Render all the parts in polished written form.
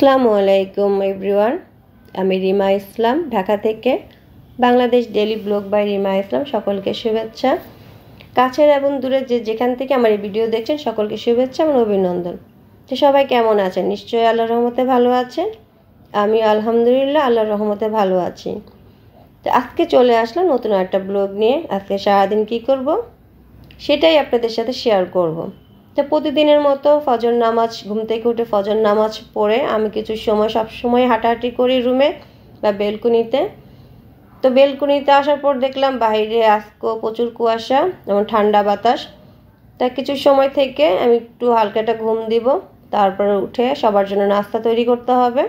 আসসালামু আলাইকুম এভরিওয়ান। আমি রিমা ইসলাম, ঢাকা থেকে। Bangladesh daily blog by Rima Islam. সকলকে শুভেচ্ছা। কাছের এবং দূরে যেখান থেকে আমার এই ভিডিও দেখছেন সকলকে শুভেচ্ছা এবং অভিনন্দন। তো সবাই কেমন আছেন? নিশ্চয়ই আল্লাহর রহমতে ভালো আছেন। আমি আলহামদুলিল্লাহ আল্লাহর রহমতে ভালো আছি। তো আজকে চলে আসলাম নতুন একটা ব্লগ নিয়ে। আজকে সারাদিন কী করব সেটাই আপনাদের সাথে শেয়ার করব। তো প্রতিদিনের মতো ফজর নামাজ, ঘুম থেকে উঠে ফজর নামাজ পড়ে আমি কিছু সময় সবসময় হাঁটাহাঁটি করি রুমে বা বেলকনিতে। তো বেলকনিতে আসার পর দেখলাম বাইরে আজকেও প্রচুর কুয়াশা এবং ঠান্ডা বাতাস। তা কিছু সময় থেকে আমি একটু হালকা একটা ঘুম দিব, তারপরে উঠে সবার জন্য নাস্তা তৈরি করতে হবে।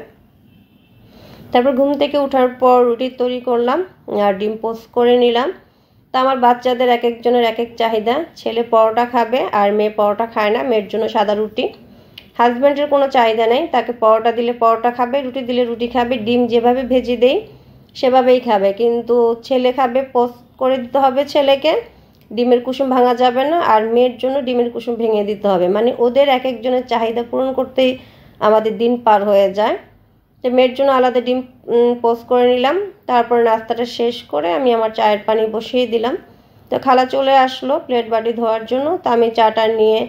তারপর ঘুম থেকে ওঠার পর রুটি তৈরি করলাম আর ডিম পোস্ট করে নিলাম। তা আমার বাচ্চাদের এক একজনের এক এক চাহিদা। ছেলে পরোটা খাবে আর মেয়ে পরোটা খায় না, মেয়ের জন্য সাদা রুটি। হাজব্যান্ডের কোনো চাহিদা নেই, তাকে পরোটা দিলে পরোটা খাবে, রুটি দিলে রুটি খাবে। ডিম যেভাবে ভেজে দেই সেভাবেই খাবে, কিন্তু ছেলে খাবে পোস্ট করে দিতে হবে ছেলেকে, ডিমের কুসুম ভাঙা যাবে না। আর মেয়ের জন্য ডিমের কুসুম ভেঙে দিতে হবে। মানে ওদের এক একজনের চাহিদা পূরণ করতেই আমাদের দিন পার হয়ে যায়। তো মেয়ের জন্য আলাদা ডিম পোস্ট করে নিলাম। তারপর নাস্তাটা শেষ করে আমি আমার চায়ের পানি বসিয়ে দিলাম। তো খালা চলে আসলো প্লেট বাটি ধোয়ার জন্য। তো আমি চাটা নিয়ে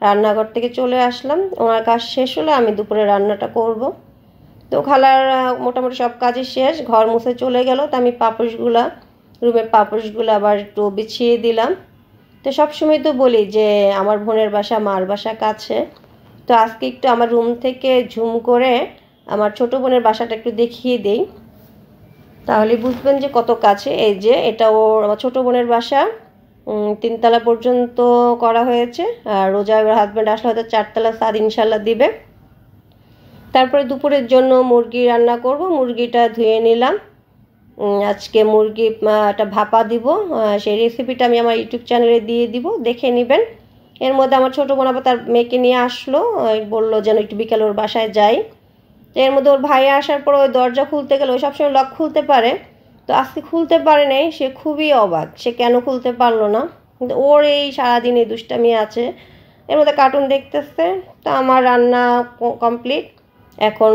রান্নাঘর থেকে চলে আসলাম। ওনার কাজ শেষ হলে আমি দুপুরে রান্নাটা করব। তো খালার মোটামুটি সব কাজই শেষ, ঘর মুছে চলে গেল। তো আমি রুমের পাপোশগুলো আবার একটু বিছিয়ে দিলাম। তো সবসময় তো বলি যে আমার বোনের বাসা মার বাসা কাছে। তো আজকে একটু আমার রুম থেকে ঝুম করে আমার ছোটো বোনের বাসাটা একটু দেখিয়ে দেই, তাহলে বুঝবেন যে কত কাছে। এই যে এটা আমার ছোটো বোনের বাসা, 3তলা পর্যন্ত করা হয়েছে। আর রোজা হাজব্যান্ড আসলে হয়তো 4তলা ছাদ ইনশাল্লাহ দিবে। তারপরে দুপুরের জন্য মুরগি রান্না করব। মুরগিটা ধুয়ে নিলাম। আজকে মুরগি একটা ভাপা দিব, সেই রেসিপিটা আমি আমার ইউটিউব চ্যানেলে দিয়ে দিব, দেখে নেবেন। এর মধ্যে আমার ছোটো বোন আবার তার মেয়েকে নিয়ে আসলো, বললো যেন একটু বিকালে ওর বাসায় যাই। এর মধ্যে ওর ভাই আসার পর ওই দরজা খুলতে গেলে, ওই সবসময় লক খুলতে পারে, তো আজকে খুলতে পারে নাই। সে খুবই অবাক, সে কেন খুলতে পারলো না। কিন্তু ওর এই সারাদিন এই দুষ্টামি আছে। এর মধ্যে কার্টুন দেখতেছে। তো আমার রান্না কমপ্লিট। এখন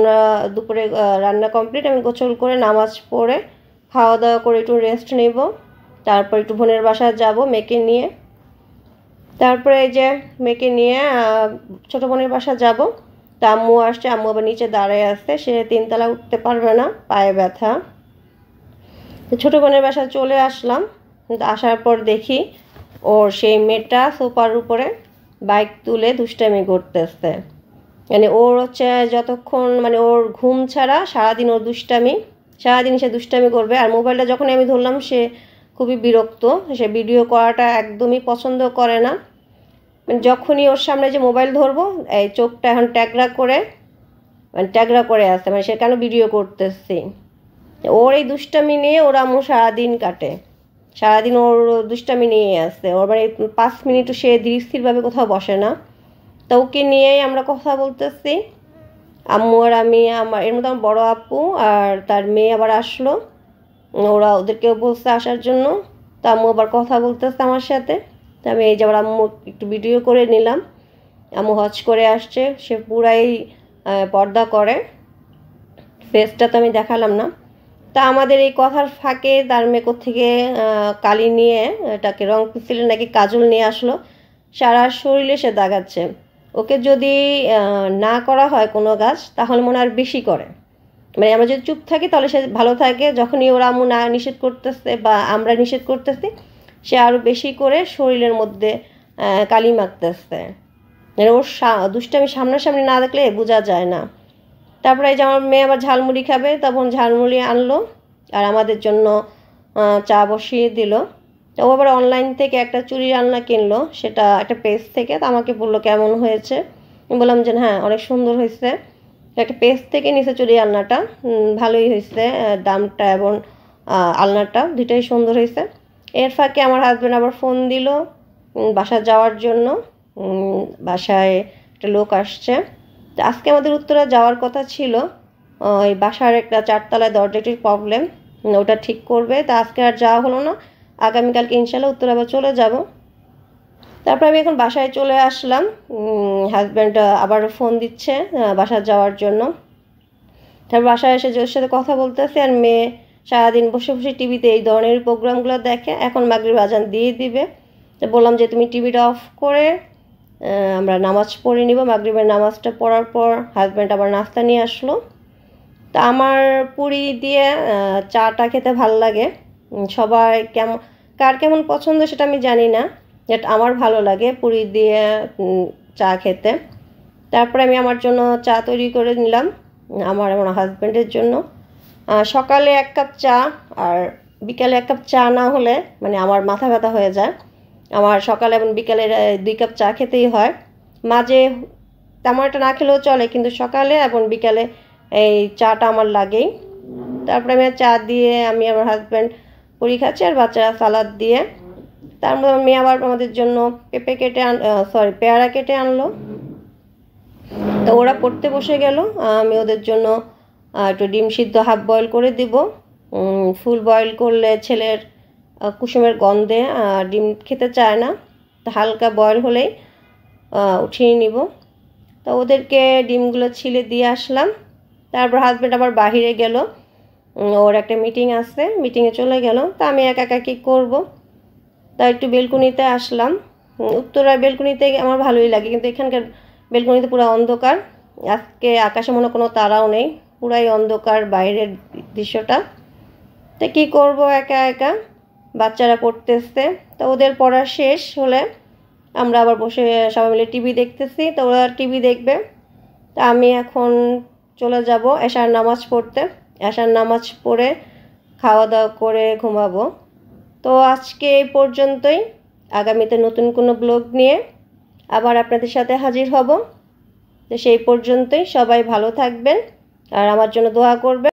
দুপুরে রান্না কমপ্লিট। আমি গোসল করে নামাজ পড়ে খাওয়া দাওয়া করে একটু রেস্ট নেব। তারপর একটু বোনের বাসায় যাব মেয়েকে নিয়ে। তারপরে এই যে মেয়েকে নিয়ে ছোটো বোনের বাসা যাব। তা আম্মু আসছে, আম্মু আবার নিচে দাঁড়ায় আছে, সে 3তলা উঠতে পারবে না, পায়ে ব্যথা। তো ছোটো বোনের বাসায় চলে আসলাম। আসার পর দেখি ওর সেই মেয়েটা সোফার উপরে বাইক তুলে দুষ্টামি করতেছে। মানে ওর হচ্ছে যতক্ষণ মানে ওর ঘুম ছাড়া সারাদিন ওর দুষ্টামি, সারাদিন সে দুষ্টামি করবে। আর মোবাইলটা যখন আমি ধরলাম সে খুবই বিরক্ত, সে ভিডিও করাটা একদমই পছন্দ করে না। মানে যখনই ওর সামনে যে মোবাইল ধরবো এই চোখটা এখন ট্যাগরা করে আসছে, মানে সে কেন ভিডিও করতেছি। ওর এই দুষ্টামি নিয়ে ওর আম্মু সারাদিন কাটে, সারাদিন ওর দুষ্টামি নিয়ে আসছে। ওর মানে 5 মিনিটও সে ধীরস্থিরভাবে কোথাও বসে না। তো ওকে নিয়েই আমরা কথা বলতেছি, আম্মু আর আমি। আমার এর মধ্যে আমার বড়ো আপু আর তার মেয়ে আবার আসলো, ওরা ওদেরকেও বলছে আসার জন্য। তো আম্মু আবার কথা বলতেছে আমার সাথে। তো আমি এই যে আবার আম্মু একটু ভিডিও করে নিলাম। আম্মু হজ করে আসছে, সে পুরাই পর্দা করে, ফেসটা তো আমি দেখালাম না। তা আমাদের এই কথার ফাঁকে তার মেকো থেকে কালি নিয়ে এটাকে রং পেন্সিলের নাকি কাজল নিয়ে আসলো, সারা শরীরে সে দাগাচ্ছে। ওকে যদি না করা হয় কোনো কাজ তাহলে মনে আর বেশি করে। মানে আমরা যদি চুপ থাকি তাহলে সে ভালো থাকে, যখনই ওরা আম্মু না নিষেধ করতেছে বা আমরা নিষেধ করতেছি সে আরও বেশি করে শরীরের মধ্যে কালি মাখতেছে। মানে ওর দুষ্টামি সামনাসামনি না দেখলে বোঝা যায় না। তারপরে এই যে আমার মেয়ে আবার ঝালমুড়ি খাবে, তখন ঝালমুড়ি আনলো আর আমাদের জন্য চা বসিয়ে দিল। ও আবার অনলাইন থেকে একটা চুড়ির আলনা কিনলো, সেটা একটা পেজ থেকে। তো আমাকে বললো কেমন হয়েছে, আমি বললাম যে হ্যাঁ অনেক সুন্দর হয়েছে। একটা পেজ থেকে নিচে চুড়ি আলনাটা ভালোই হয়েছে, দামটা এবং আলনাটা দুটাই সুন্দর হয়েছে। এর ফাঁকে আমার হাজব্যান্ড আবার ফোন দিল বাসায় যাওয়ার জন্য। বাসায় একটা লোক আসছে। তো আজকে আমাদের উত্তরা যাওয়ার কথা ছিল, ওই বাসার একটা 4তলায় দরজাটির প্রবলেম, ওটা ঠিক করবে। তা আজকে আর যাওয়া হলো না, আগামীকালকে ইনশাল্লাহ উত্তরা আবার চলে যাব। তারপর আমি এখন বাসায় চলে আসলাম। হাজব্যান্ড আবার ফোন দিচ্ছে বাসায় যাওয়ার জন্য। তারপর বাসায় এসে ওর সাথে কথা বলতেছি, আর মেয়ে সারাদিন বসে বসে টিভিতে এই ধরনের প্রোগ্রামগুলো দেখে। এখন মাগরিব আজান দিয়ে দিবে, তো বললাম যে তুমি টিভিটা অফ করে আমরা নামাজ পড়ে নিব। মাগরিবের নামাজটা পড়ার পর হাজব্যান্ড আবার নাস্তা নিয়ে আসলো। তা আমার পুরি দিয়ে চাটা খেতে ভালো লাগে। সবাই কার কেমন পছন্দ সেটা আমি জানি না, বাট আমার ভালো লাগে পুরি দিয়ে চা খেতে। তারপরে আমি আমার জন্য চা তৈরি করে নিলাম, আমার হাজব্যান্ডের জন্য। সকালে 1 কাপ চা আর বিকালে 1 কাপ চা না হলে মানে আমার মাথা ব্যথা হয়ে যায়। আমার সকালে এবং বিকালে 2 কাপ চা খেতেই হয়। মাঝে তেমন একটা না খেলেও চলে, কিন্তু সকালে এবং বিকালে এই চাটা আমার লাগেই। তারপরে আমি চা দিয়ে আমি আমার হাজব্যান্ড পুরি খাচ্ছি আর বাচ্চারা সালাদ দিয়ে। তারপর আমি আবার আমাদের জন্য পেয়ারা কেটে আনলো। তো ওরা পড়তে বসে গেল, আমি ওদের জন্য একটু ডিম সিদ্ধ হাফ বয়েল করে দিব। ফুল বয়েল করলে ছেলের কুসুমের গন্ধে ডিম খেতে চায় না, তো হালকা বয়েল হলেই উঠিয়ে নিব। তো ওদেরকে ডিমগুলো ছিলে দিয়ে আসলাম। তারপর হাজব্যান্ড আবার বাহিরে গেল, ওর একটা মিটিং আছে, মিটিংয়ে চলে গেল। তা আমি একা একা কী করবো, তা একটু বেলকনিতে আসলাম। উত্তরার বেলকনিতে আমার ভালোই লাগে, কিন্তু এখানকার বেলকনিতে পুরো অন্ধকার। আজকে আকাশে মনে কোনো তারাও নেই, পুরাই অন্ধকার বাইরের দৃশ্যটা। তো কী করবো একা একা, বাচ্চারা পড়তেছে। তো ওদের পড়া শেষ হলে আমরা আবার বসে সবাই মিলে টিভি দেখতেছি। তো ওরা টিভি দেখবে, তা আমি এখন চলে যাব এশার নামাজ পড়তে। এশার নামাজ পড়ে খাওয়া দাওয়া করে ঘুমাবো। তো আজকে এই পর্যন্তই, আগামীতে নতুন কোনো ব্লগ নিয়ে আবার আপনাদের সাথে হাজির হব। তো সেই পর্যন্তই, সবাই ভালো থাকবেন আর আমার জন্য দোয়া করবেন।